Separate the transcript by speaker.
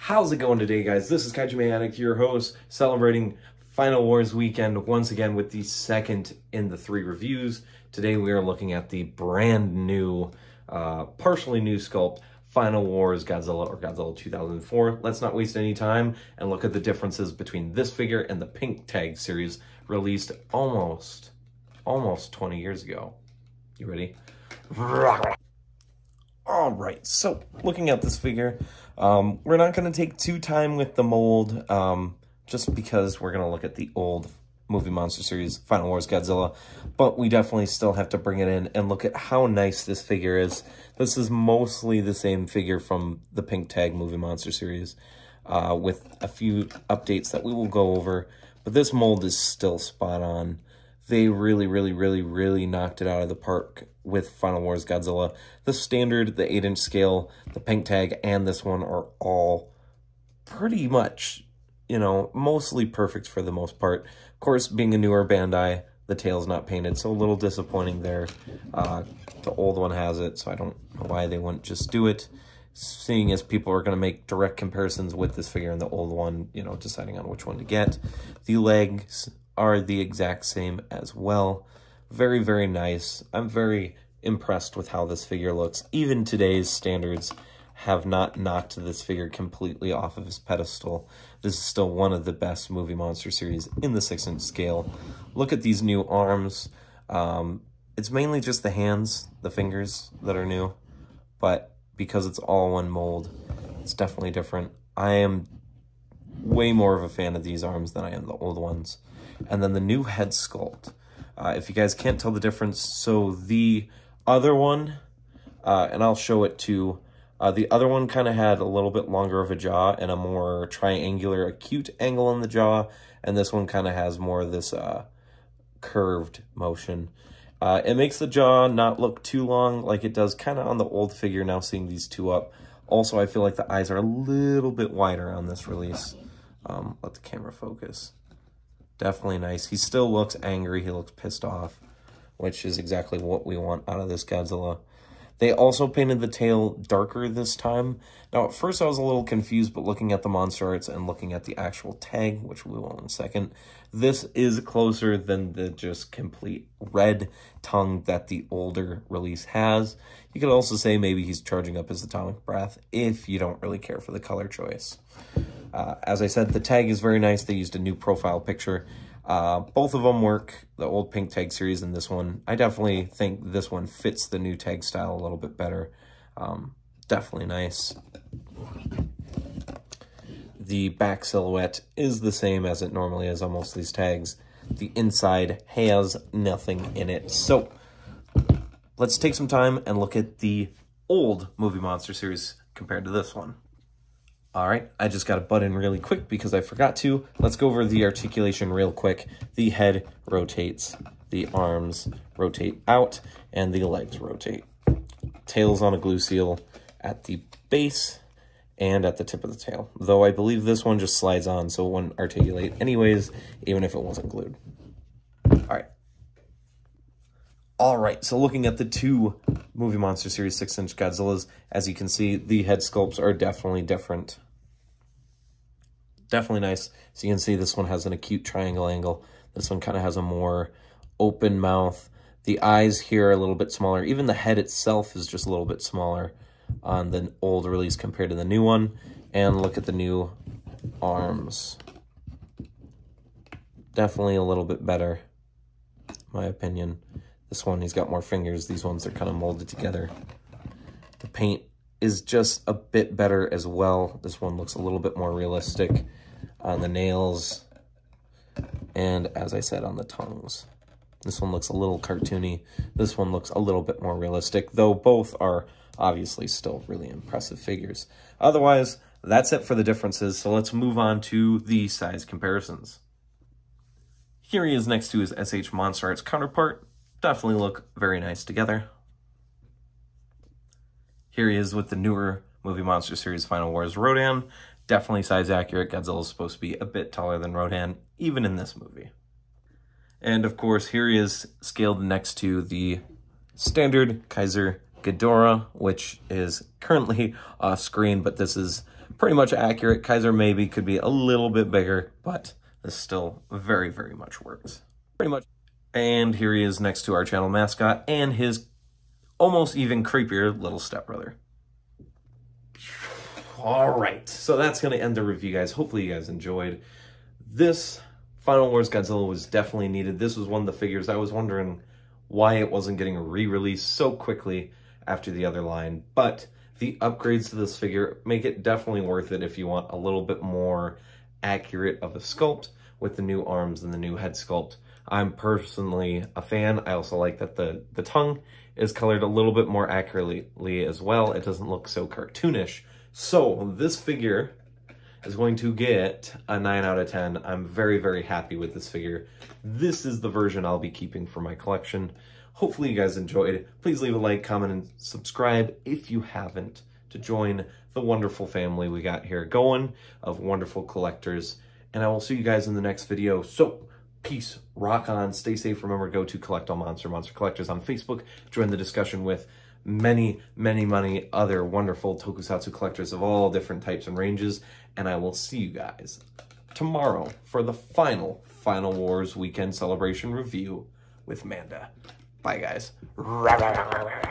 Speaker 1: How's it going today, guys? This is Kaiju Addict, your host, celebrating Final Wars weekend once again with the second in the 3 reviews. Today we are looking at the brand new, partially new sculpt, Final Wars Godzilla or Godzilla 2004. Let's not waste any time and look at the differences between this figure and the Pink Tag series released almost 20 years ago. You ready? All right, so looking at this figure, we're not going to take too time with the mold, just because we're going to look at the old movie monster series, Final Wars Godzilla, but we definitely still have to bring it in and look at how nice this figure is. This is mostly the same figure from the Pink Tag movie monster series, with a few updates that we will go over, but this mold is still spot on. They really knocked it out of the park with Final Wars Godzilla. The standard, the 8-inch scale, the Pink Tag, and this one are all pretty much, you know, mostly perfect for the most part. Of course, being a newer Bandai, the tail's not painted, so a little disappointing there. The old one has it, so I don't know why they wouldn't just do it. Seeing as people are going to make direct comparisons with this figure and the old one, you know, deciding on which one to get. The legs are the exact same as well. Very nice. I'm very impressed with how this figure looks. Even today's standards have not knocked this figure completely off of his pedestal. This is still one of the best movie monster series in the 6-inch scale. Look at these new arms. It's mainly just the hands, the fingers that are new, but because it's all one mold, it's definitely different. I am way more of a fan of these arms than I am the old ones. And then the new head sculpt. If you guys can't tell the difference, so the other one, and I'll show it too, the other one kind of had a little bit longer of a jaw and a more triangular, acute angle on the jaw, and this one kind of has more of this curved motion. It makes the jaw not look too long like it does kind of on the old figure, now seeing these two up. Also, I feel like the eyes are a little bit wider on this release. Let the camera focus. Definitely nice. He still looks angry. He looks pissed off, which is exactly what we want out of this Godzilla. They also painted the tail darker this time. Now, at first I was a little confused, but looking at the monster arts and looking at the actual tag, which we will in a second, this is closer than the just complete red tongue that the older release has. You could also say maybe he's charging up his atomic breath if you don't really care for the color choice. As I said, the tag is very nice. They used a new profile picture. Both of them work, the old Pink Tag series and this one. I definitely think this one fits the new tag style a little bit better. Definitely nice. The back silhouette is the same as it normally is on most of these tags. The inside has nothing in it. So let's take some time and look at the old movie monster series compared to this one. All right, I just got to butt in really quick because I forgot to. Let's go over the articulation real quick. The head rotates, the arms rotate out, and the legs rotate. Tail's on a glue seal at the base and at the tip of the tail. Though I believe this one just slides on, so it wouldn't articulate anyways, even if it wasn't glued. All right, so looking at the two movie monster series 6-inch Godzillas, as you can see, the head sculpts are definitely different. Definitely nice. So you can see this one has an acute triangle angle. This one kind of has a more open mouth. The eyes here are a little bit smaller. Even the head itself is just a little bit smaller on the old release compared to the new one. And look at the new arms. Definitely a little bit better, in my opinion. This one, he's got more fingers. These ones are kind of molded together. The paint is just a bit better as well. This one looks a little bit more realistic on the nails and, as I said, on the tongues. This one looks a little cartoony. This one looks a little bit more realistic, though both are obviously still really impressive figures. Otherwise, that's it for the differences, so let's move on to the size comparisons. Here he is next to his SH Monster Arts counterpart. Definitely look very nice together. Here he is with the newer movie monster series Final Wars Rodan. Definitely size accurate. Godzilla's supposed to be a bit taller than Rodan, even in this movie. And of course, here he is scaled next to the standard Kaiser Ghidorah, which is currently off screen, but this is pretty much accurate. Kaiser maybe could be a little bit bigger, but this still very, very much works. Pretty much. And here he is next to our channel mascot and his almost even creepier little stepbrother. All right, so that's going to end the review, guys. Hopefully you guys enjoyed. This Final Wars Godzilla was definitely needed. This was one of the figures I was wondering why it wasn't getting re-released so quickly after the other line, but the upgrades to this figure make it definitely worth it if you want a little bit more accurate of a sculpt with the new arms and the new head sculpt. I'm personally a fan. I also like that the tongue is colored a little bit more accurately as well. It doesn't look so cartoonish. So this figure is going to get a 9 out of 10. I'm very, very happy with this figure. This is the version I'll be keeping for my collection. Hopefully you guys enjoyed. Please leave a like, comment, and subscribe if you haven't to join the wonderful family we got here going of wonderful collectors. And I will see you guys in the next video. So, peace, rock on, stay safe. Remember, go to Collect All Monster Collectors on Facebook. Join the discussion with many, many, many other wonderful tokusatsu collectors of all different types and ranges. And I will see you guys tomorrow for the Final Wars Weekend Celebration review with Manda. Bye, guys.